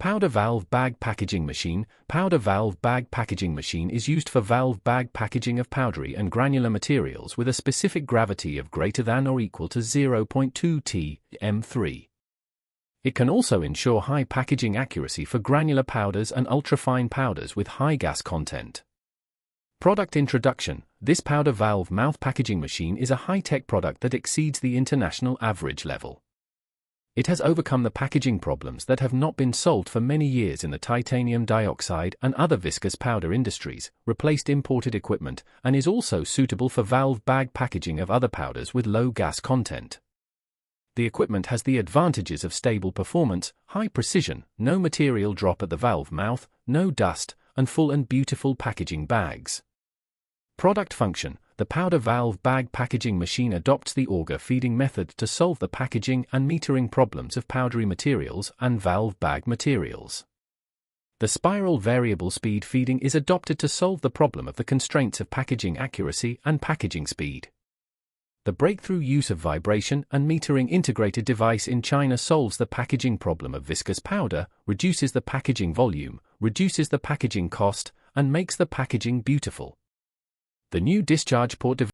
Powder Valve Bag Packaging Machine. Powder valve bag packaging machine is used for valve bag packaging of powdery and granular materials with a specific gravity of greater than or equal to 0.2 T m3. It can also ensure high packaging accuracy for granular powders and ultrafine powders with high gas content. Product introduction. This powder valve mouth packaging machine is a high-tech product that exceeds the international average level. It has overcome the packaging problems that have not been solved for many years in the titanium dioxide and other viscous powder industries, replaced imported equipment, and is also suitable for valve bag packaging of other powders with low gas content. The equipment has the advantages of stable performance, high precision, no material drop at the valve mouth, no dust, and full and beautiful packaging bags. Product function. The powder valve bag packaging machine adopts the auger feeding method to solve the packaging and metering problems of powdery materials and valve bag materials. The spiral variable speed feeding is adopted to solve the problem of the constraints of packaging accuracy and packaging speed. The breakthrough use of vibration and metering integrated device in China solves the packaging problem of viscous powder, reduces the packaging volume, reduces the packaging cost, and makes the packaging beautiful. The new discharge port device